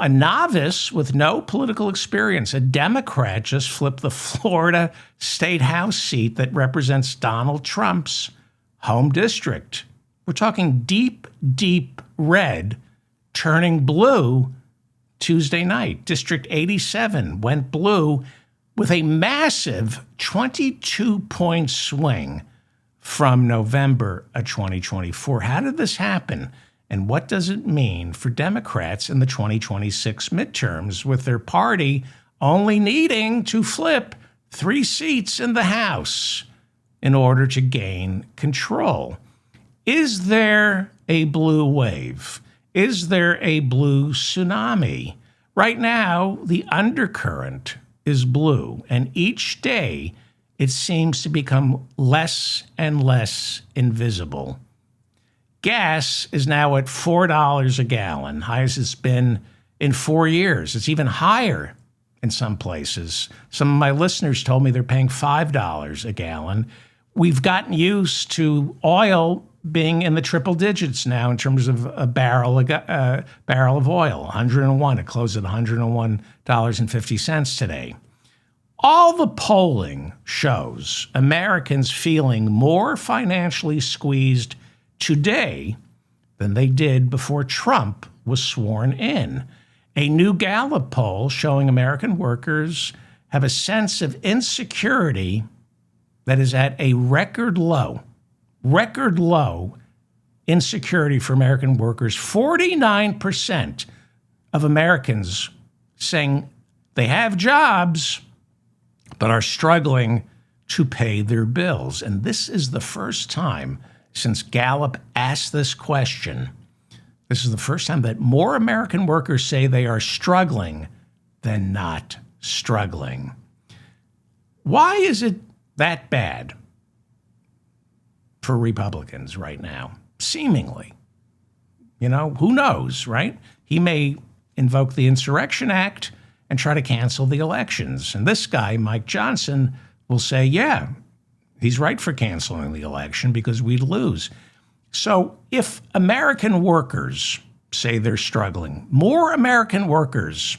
a novice with no political experience, a Democrat, just flipped the Florida State House seat that represents Donald Trump's home district. We're talking deep, deep red turning blue Tuesday night. District 87 went blue with a massive 22-point swing from November of 2024. How did this happen? And what does it mean for Democrats in the 2026 midterms, with their party only needing to flip 3 seats in the House in order to gain control? Is there a blue wave? Is there a blue tsunami? Right now, the undercurrent is blue, and each day it seems to become less and less invisible. Gas is now at $4 a gallon, highest it's been in 4 years. It's even higher in some places. Some of my listeners told me they're paying $5 a gallon. We've gotten used to oil being in the triple digits now in terms of a barrel of oil, 101. It closed at $101.50 today. All the polling shows Americans feeling more financially squeezed today than they did before Trump was sworn in. A new Gallup poll showing American workers have a sense of insecurity that is at a record low insecurity for American workers. 49% of Americans saying they have jobs but are struggling to pay their bills. And this is the first time since Gallup asked this question, this is the first time that more American workers say they are struggling than not struggling. Why is it that bad for Republicans right now? Seemingly. You know, who knows, right? He may invoke the Insurrection Act and try to cancel the elections. And this guy, Mike Johnson, will say, yeah, he's right for canceling the election because we'd lose. So if American workers say they're struggling, more American workers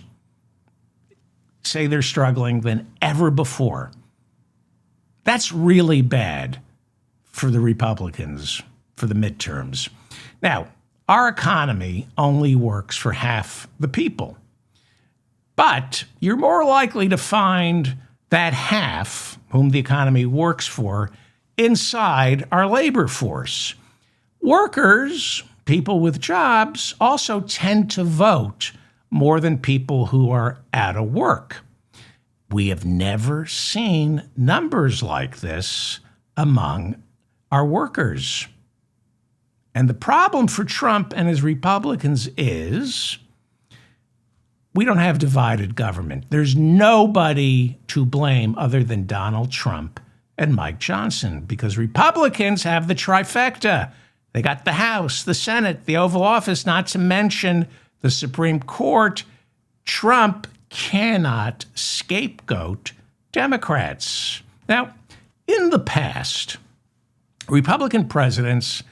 say they're struggling than ever before, that's really bad for the Republicans for the midterms. Now, our economy only works for half the people, but you're more likely to find that half whom the economy works for inside our labor force. Workers, people with jobs, also tend to vote more than people who are out of work. We have never seen numbers like this among our workers. And the problem for Trump and his Republicans is we don't have divided government. There's nobody to blame other than Donald Trump and Mike Johnson, because Republicans have the trifecta. They got the House, the Senate, the Oval Office, not to mention the Supreme Court. Trump cannot scapegoat Democrats. Now, in the past, Republican presidents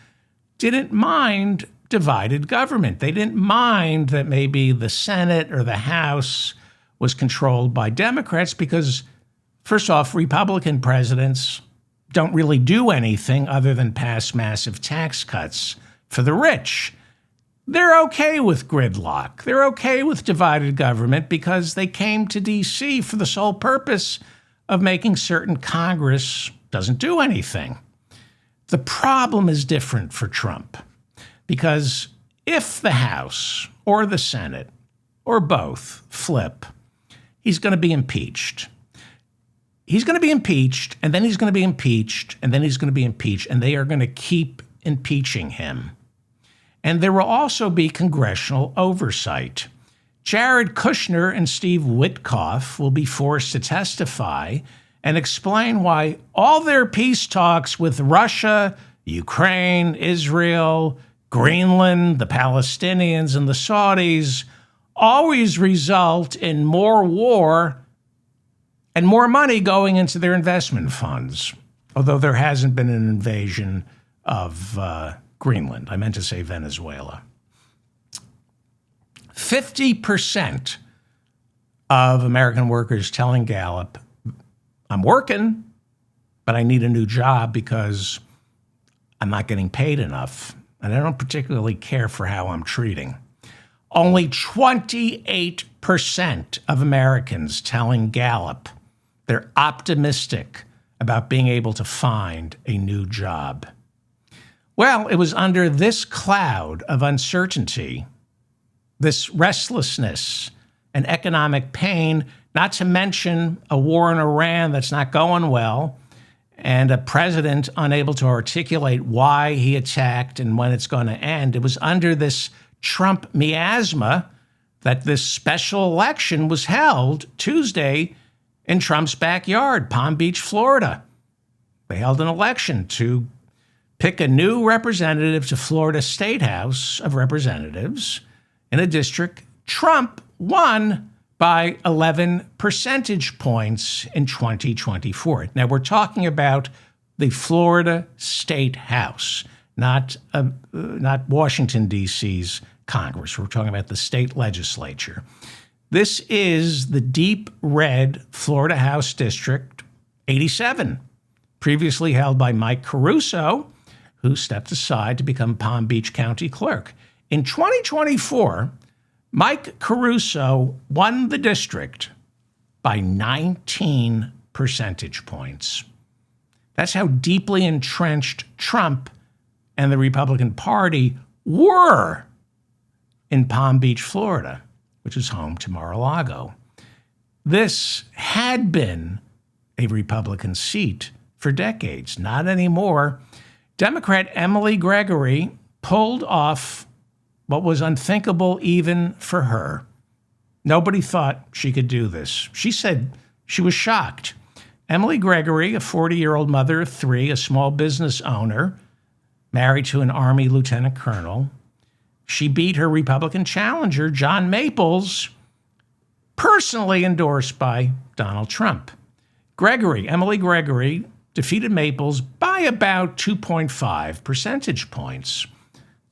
didn't mind divided government. They didn't mind that maybe the Senate or the House was controlled by Democrats because, first off, Republican presidents don't really do anything other than pass massive tax cuts for the rich. They're okay with gridlock. They're okay with divided government because they came to D.C. for the sole purpose of making certain Congress doesn't do anything. The problem is different for Trump, because if the House or the Senate or both flip, he's going to be impeached. He's going to be impeached, and then he's going to be impeached, and then he's going to be impeached, and they are going to keep impeaching him. And there will also be congressional oversight. Jared Kushner and Steve Witkoff will be forced to testify and explain why all their peace talks with Russia, Ukraine, Israel, Greenland, the Palestinians, and the Saudis always result in more war and more money going into their investment funds, although there hasn't been an invasion of Greenland. I meant to say Venezuela. 50% of American workers telling Gallup, I'm working, but I need a new job because I'm not getting paid enough, and I don't particularly care for how I'm treating. Only 28% of Americans telling Gallup they're optimistic about being able to find a new job. Well, it was under this cloud of uncertainty, this restlessness and economic pain, not to mention a war in Iran that's not going well, and a president unable to articulate why he attacked and when it's going to end. It was under this Trump miasma that this special election was held Tuesday in Trump's backyard, Palm Beach, Florida. They held an election to pick a new representative to Florida State House of Representatives in a district Trump won by 11 percentage points in 2024. Now, we're talking about the Florida State House, not Washington, D.C.'s Congress. We're talking about the state legislature. This is the deep red Florida House District 87, previously held by Mike Caruso, who stepped aside to become Palm Beach County Clerk. In 2024, Mike Caruso won the district by 19 percentage points. That's how deeply entrenched Trump and the Republican Party were in Palm Beach, Florida, which is home to Mar-a-Lago. This had been a Republican seat for decades, not anymore. Democrat Emily Gregory pulled off what was unthinkable even for her. Nobody thought she could do this. She said she was shocked. Emily Gregory, a 40-year-old mother of three, a small business owner, married to an Army lieutenant colonel, she beat her Republican challenger, John Maples, personally endorsed by Donald Trump. Emily Gregory, defeated Maples by about 2.5 percentage points.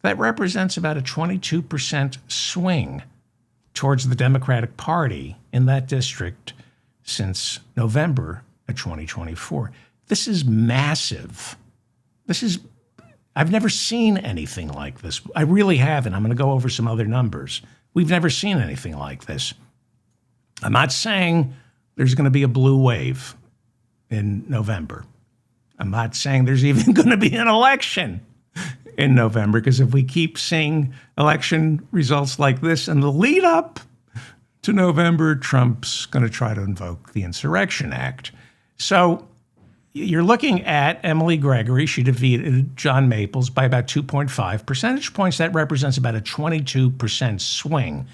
That represents about a 22% swing towards the Democratic Party in that district since November of 2024. This is massive. I've never seen anything like this. I really haven't. I'm going to go over some other numbers. We've never seen anything like this. I'm not saying there's going to be a blue wave in November. I'm not saying there's even going to be an election in November, because if we keep seeing election results like this in the lead up to November, Trump's going to try to invoke the Insurrection Act. So you're looking at Emily Gregory. She defeated John Maples by about 2.5 percentage points. That represents about a 22% swing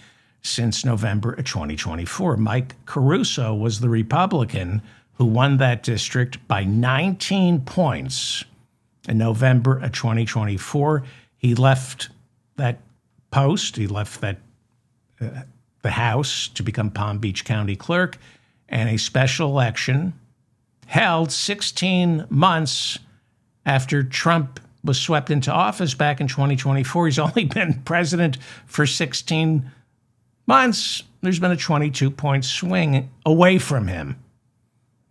since November of 2024. Mike Caruso was the Republican who won that district by 19 points in November of 2024. He left that post. He left that the House to become Palm Beach County Clerk, and a special election held 16 months after Trump was swept into office back in 2024. He's only been president for 16 months. There's been a 22-point swing away from him.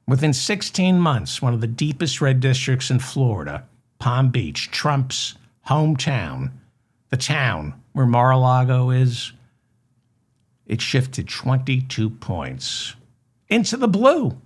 Within 16 months, one of the deepest red districts in Florida, Palm Beach, Trump's hometown, the town where Mar-a-Lago is, it shifted 22 points into the blue.